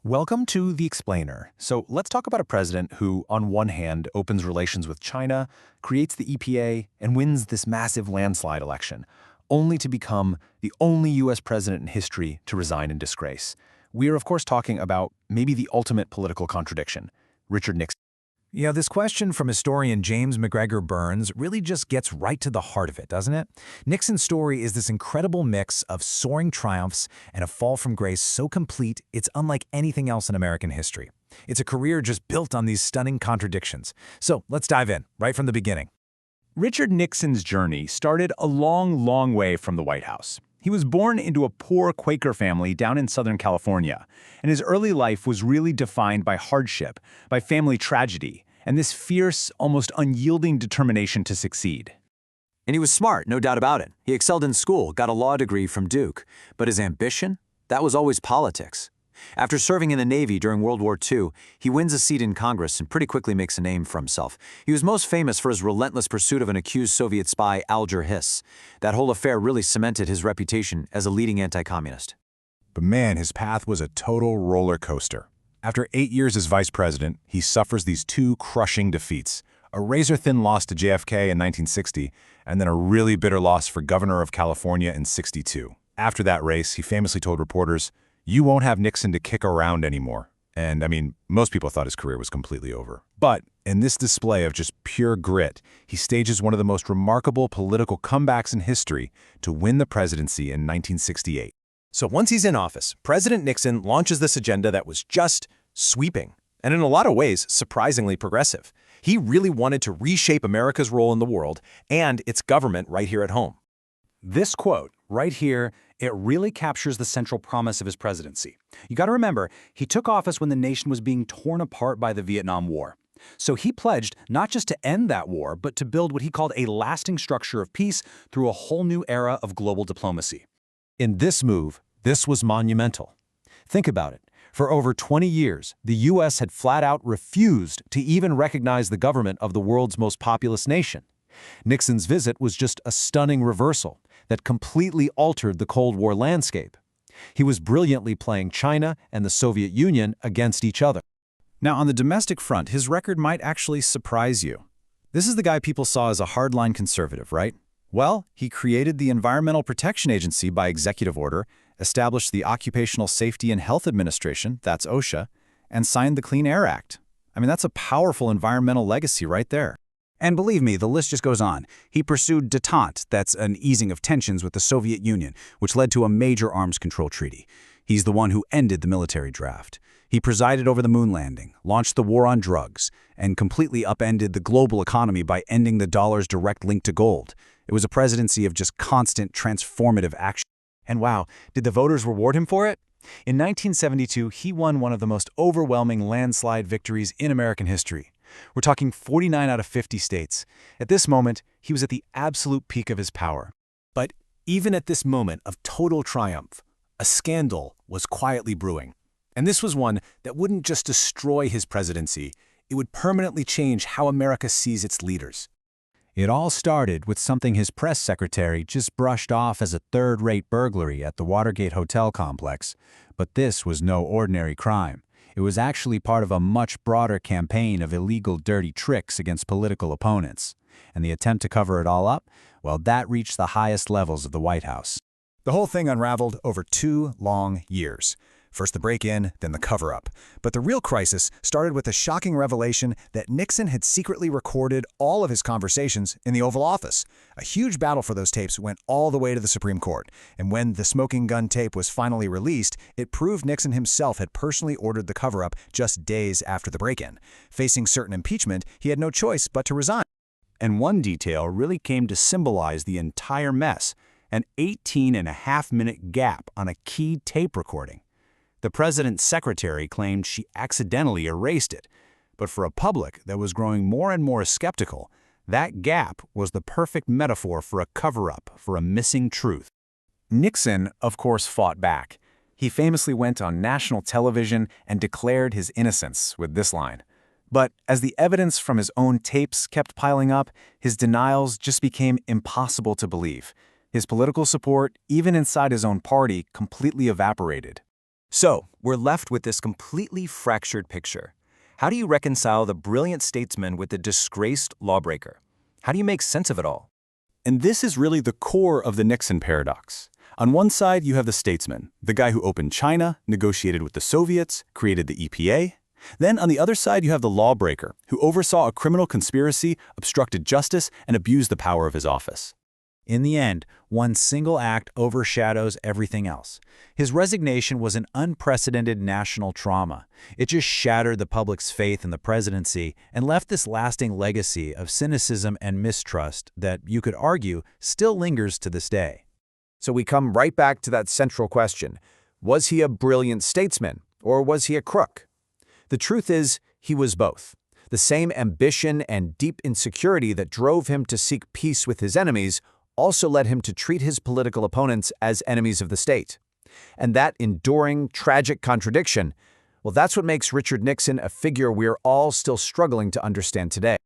Welcome to The Explainer. So let's talk about a president who, on one hand, opens relations with China, creates the EPA, and wins this massive landslide election, only to become the only U.S. president in history to resign in disgrace. We are, of course, talking about maybe the ultimate political contradiction, Richard Nixon. Yeah, this question from historian James McGregor Burns really just gets right to the heart of it, doesn't it? Nixon's story is this incredible mix of soaring triumphs and a fall from grace so complete it's unlike anything else in American history. It's a career just built on these stunning contradictions. So let's dive in, right from the beginning. Richard Nixon's journey started a long way from the White House. He was born into a poor Quaker family down in Southern California, and his early life was really defined by hardship, by family tragedy, and this fierce, almost unyielding determination to succeed. And he was smart, no doubt about it. He excelled in school, got a law degree from Duke, but his ambition? That was always politics. After serving in the Navy during World War II, he wins a seat in Congress and pretty quickly makes a name for himself. He was most famous for his relentless pursuit of an accused Soviet spy, Alger Hiss. That whole affair really cemented his reputation as a leading anti-communist. But man, his path was a total roller coaster. After 8 years as vice president, he suffers these two crushing defeats: a razor-thin loss to JFK in 1960, and then a really bitter loss for governor of California in '62. After that race, he famously told reporters, "You won't have Nixon to kick around anymore." And I mean, most people thought his career was completely over. But in this display of just pure grit, he stages one of the most remarkable political comebacks in history to win the presidency in 1968. So once he's in office, President Nixon launches this agenda that was just sweeping, and in a lot of ways, surprisingly progressive. He really wanted to reshape America's role in the world and its government right here at home. This quote, right here, it really captures the central promise of his presidency. You got to remember, he took office when the nation was being torn apart by the Vietnam War. So he pledged not just to end that war, but to build what he called a lasting structure of peace through a whole new era of global diplomacy. In this move, this was monumental. Think about it. For over 20 years, the U.S. had flat out refused to even recognize the government of the world's most populous nation. Nixon's visit was just a stunning reversal that completely altered the Cold War landscape. He was brilliantly playing China and the Soviet Union against each other. Now, on the domestic front, his record might actually surprise you. This is the guy people saw as a hardline conservative, right? Well, he created the Environmental Protection Agency by executive order, established the Occupational Safety and Health Administration, that's OSHA, and signed the Clean Air Act. I mean, that's a powerful environmental legacy right there. And believe me, the list just goes on. He pursued détente, that's an easing of tensions with the Soviet Union, which led to a major arms control treaty. He's the one who ended the military draft. He presided over the moon landing, launched the war on drugs, and completely upended the global economy by ending the dollar's direct link to gold. It was a presidency of just constant transformative action. And wow, did the voters reward him for it? In 1972, he won one of the most overwhelming landslide victories in American history. We're talking 49 out of 50 states. At this moment, he was at the absolute peak of his power. But even at this moment of total triumph, a scandal was quietly brewing. And this was one that wouldn't just destroy his presidency, it would permanently change how America sees its leaders. It all started with something his press secretary just brushed off as a third-rate burglary at the Watergate hotel complex. But this was no ordinary crime. It was actually part of a much broader campaign of illegal dirty tricks against political opponents. And the attempt to cover it all up, well, that reached the highest levels of the White House. The whole thing unraveled over 2 long years. First the break-in, then the cover-up. But the real crisis started with the shocking revelation that Nixon had secretly recorded all of his conversations in the Oval Office. A huge battle for those tapes went all the way to the Supreme Court. And when the smoking gun tape was finally released, it proved Nixon himself had personally ordered the cover-up just days after the break-in. Facing certain impeachment, he had no choice but to resign. And one detail really came to symbolize the entire mess: an 18.5-minute gap on a key tape recording. The president's secretary claimed she accidentally erased it, but for a public that was growing more and more skeptical, that gap was the perfect metaphor for a cover-up, for a missing truth. Nixon, of course, fought back. He famously went on national television and declared his innocence with this line. But as the evidence from his own tapes kept piling up, his denials just became impossible to believe. His political support, even inside his own party, completely evaporated. So, we're left with this completely fractured picture. How do you reconcile the brilliant statesman with the disgraced lawbreaker? How do you make sense of it all? And this is really the core of the Nixon paradox. On one side, you have the statesman, the guy who opened China, negotiated with the Soviets, created the EPA. Then on the other side, you have the lawbreaker, who oversaw a criminal conspiracy, obstructed justice, and abused the power of his office. In the end, one single act overshadows everything else. His resignation was an unprecedented national trauma. It just shattered the public's faith in the presidency and left this lasting legacy of cynicism and mistrust that, you could argue, still lingers to this day. So we come right back to that central question. Was he a brilliant statesman, or was he a crook? The truth is, he was both. The same ambition and deep insecurity that drove him to seek peace with his enemies also led him to treat his political opponents as enemies of the state. And that enduring, tragic contradiction, well, that's what makes Richard Nixon a figure we're all still struggling to understand today.